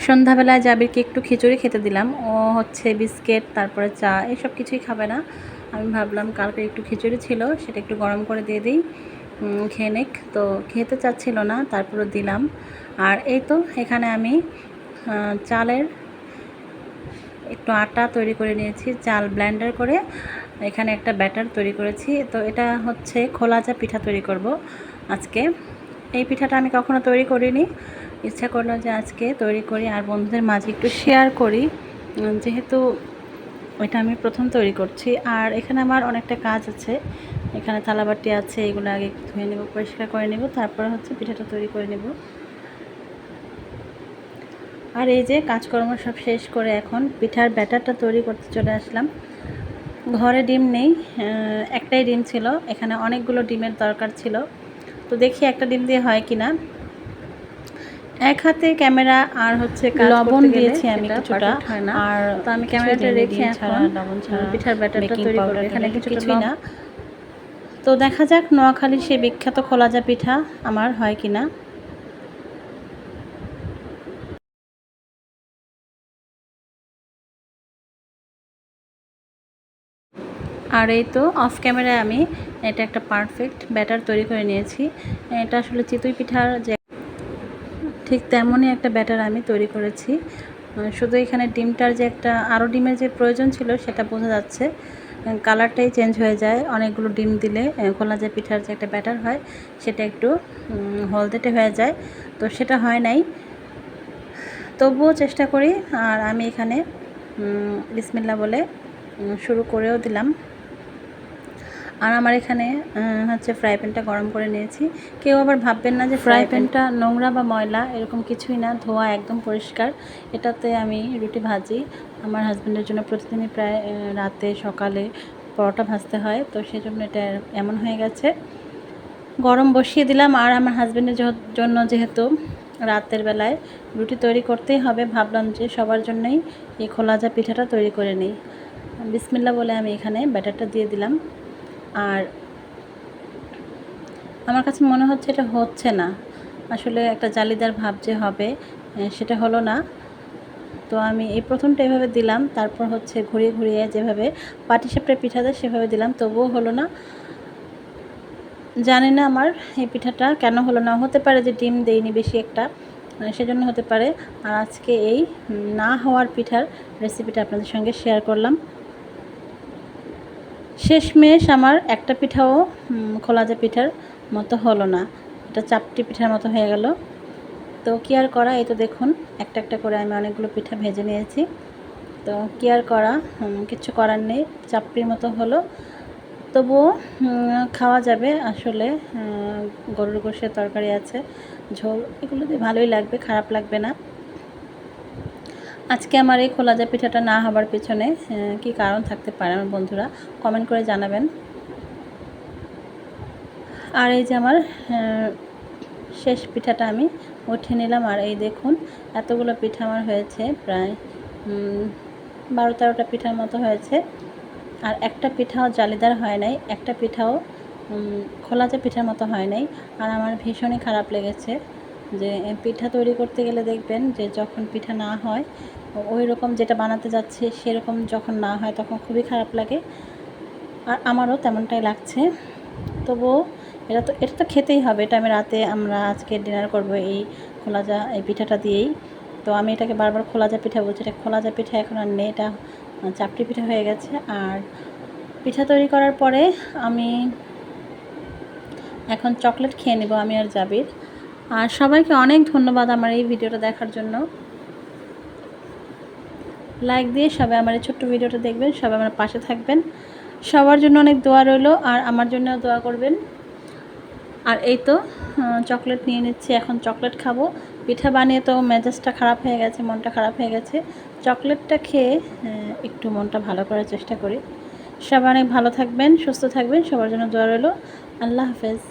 সন্ধ্যাবেলায় জাবিরকে একটু খিচুড়ি খেতে দিলাম। ও হচ্ছে বিস্কিট তারপরে চা এসব কিছুই খাবে না। আমি ভাবলাম কালকে একটু খিচুড়ি ছিল, সেটা একটু গরম করে দিয়ে দিই, খেয়ে নিক। তো খেতে চাচ্ছিল না, তারপরে দিলাম। আর এই তো এখানে আমি চালের একটু আটা তৈরি করে নিয়েছি, চাল ব্লেন্ডার করে এখানে একটা ব্যাটার তৈরি করেছি। তো এটা হচ্ছে খোলাজা পিঠা তৈরি করব আজকে। এই পিঠাটা আমি কখনো তৈরি করিনি, ইচ্ছা করলো যে আজকে তৈরি করি আর বন্ধুদের মাঝে একটু শেয়ার করি, যেহেতু এটা আমি প্রথম তৈরি করছি। আর এখানে আমার অনেকটা কাজ আছে, এখানে থালাবাটি আছে, এগুলো আগে একটু ধুয়ে নেব, পরিষ্কার করে নেব, তারপরে হচ্ছে পিঠাটা তৈরি করে নেব। আর এই যে কাজকর্ম সব শেষ করে এখন পিঠার ব্যাটারটা তৈরি করতে চলে আসলাম। ঘরে ডিম নেই, একটাই ডিম ছিল, এখানে অনেকগুলো ডিমের দরকার ছিল। তো দেখি একটা ডিম দিয়ে হয় কি না। এক হাতে ক্যামেরা আর হচ্ছে লবণ দিয়েছি আমি কিছুটা, আর তো আমি ক্যামেরাটা রেখে এখন পিঠার ব্যাটারটা তৈরি করব। এখানে কিছুই না। তো দেখা যাক নোয়াখালীর সেই বিখ্যাত খোলাজা পিঠা আমার হয় কিনা। আর এই তো অফ ক্যামেরায় আমি এটা একটা পারফেক্ট ব্যাটার তৈরি করে নিয়েছি। এটা আসলে চিতই পিঠার যে ঠিক তেমনই একটা ব্যাটার আমি তৈরি করেছি। শুধু এখানে ডিমটার যে একটা আরও ডিমের যে প্রয়োজন ছিল সেটা বোঝা যাচ্ছে, কালারটাই চেঞ্জ হয়ে যায় অনেকগুলো ডিম দিলে। খোলাজা পিঠার যে একটা ব্যাটার হয় সেটা একটু হলদেটে হয়ে যায়, তো সেটা হয় নাই, তবুও চেষ্টা করি। আর আমি এখানে বিসমিল্লাহ বলে শুরু করেও দিলাম। আর আমার এখানে হচ্ছে ফ্রাই প্যানটা গরম করে নিয়েছি। কেউ আবার ভাববেন না যে ফ্রাই প্যানটা নোংরা বা ময়লা, এরকম কিছুই না, ধোয়া একদম পরিষ্কার। এটাতে আমি রুটি ভাজি, আমার হাজব্যান্ডের জন্য প্রতিদিনই প্রায় রাতে সকালে পরোটা ভাজতে হয়, তো সেই জন্য এটা এমন হয়ে গেছে। গরম বসিয়ে দিলাম, আর আমার হাজব্যান্ডের জন্য যেহেতু রাতের বেলায় রুটি তৈরি করতেই হবে, ভাবলাম যে সবার জন্যই এই খোলাজা পিঠাটা তৈরি করে নিই। বিসমিল্লাহ বলে আমি এখানে ব্যাটারটা দিয়ে দিলাম। আর আমার কাছে মনে হচ্ছে এটা হচ্ছে না, আসলে একটা জালিদার ভাব যে হবে সেটা হলো না। তো আমি এই প্রথমটা এভাবে দিলাম, তারপর হচ্ছে ঘুরিয়ে ঘুরিয়ে যেভাবে পাটিসাপটা পিঠা দেয় সেভাবে দিলাম, তবুও হলো না। জানি না আমার এই পিঠাটা কেন হলো না, হতে পারে যে ডিম দেইনি বেশি একটা, সেজন্য হতে পারে। আর আজকে এই না হওয়ার পিঠার রেসিপিটা আপনাদের সঙ্গে শেয়ার করলাম। শেষমেশ আমার একটা পিঠাও খোলাজা পিঠার মতো হলো না, এটা চাপটি পিঠার মতো হয়ে গেল। তো কি আর করা, এই তো দেখুন একটা একটা করে আমি অনেকগুলো পিঠা ভেজে নিয়েছি। তো কি আর করা, কিছু করার নেই, চাপটির মতো হলো, তবুও খাওয়া যাবে। আসলে গরুর গোশের তরকারি আছে, ঝোল, এগুলো দিয়ে ভালোই লাগবে, খারাপ লাগবে না। আজকে আমার এই খোলাজা পিঠাটা না হবার পেছনে কি কারণ থাকতে পারে আমার বন্ধুরা কমেন্ট করে জানাবেন। আর এই যে আমার শেষ পিঠাটা আমি উঠিয়ে নিলাম। আর এই দেখুন এতগুলো পিঠা আমার হয়েছে, প্রায় 12-13টা পিঠার মতো হয়েছে। আর একটা পিঠাও জালিদার হয় নাই, একটা পিঠাও খোলাজা পিঠার মতো হয় নাই। আর আমার ভীষণই খারাপ লেগেছে যে পিঠা তৈরি করতে গেলে দেখবেন যে যখন পিঠা না হয়, ওই রকম যেটা বানাতে যাচ্ছে সেরকম যখন না হয় তখন খুবই খারাপ লাগে। আর আমারও তেমনটাই লাগছে, তবুও এটা তো খেতেই হবে। এটা আমি রাতে আমরা আজকে ডিনার করব এই খোলাজা এই পিঠাটা দিয়েই। তো আমি এটাকে বারবার খোলাজা পিঠা বলছি, এটা খোলাজা পিঠা এখন আর নেই, এটা চাপটি পিঠা হয়ে গেছে। আর পিঠা তৈরি করার পরে আমি এখন চকলেট খেয়ে নেব, আমি আর জাবির। আর সবাইকে অনেক ধন্যবাদ আমার এই ভিডিওটা দেখার জন্য। লাইক দিয়ে সবাই আমার এই ছোট্ট ভিডিওটা দেখবেন, সবাই আমার পাশে থাকবেন। সবার জন্য অনেক দোয়া রইল, আর আমার জন্যও দোয়া করবেন। আর এই তো চকলেট নিয়ে নিচ্ছি, এখন চকলেট খাবো। পিঠা বানিয়ে তো মেজাজটা খারাপ হয়ে গেছে, মনটা খারাপ হয়ে গেছে, চকলেটটা খেয়ে একটু মনটা ভালো করার চেষ্টা করি। সবাই অনেক ভালো থাকবেন, সুস্থ থাকবেন, সবার জন্য দোয়া রইল। আল্লাহ হাফেজ।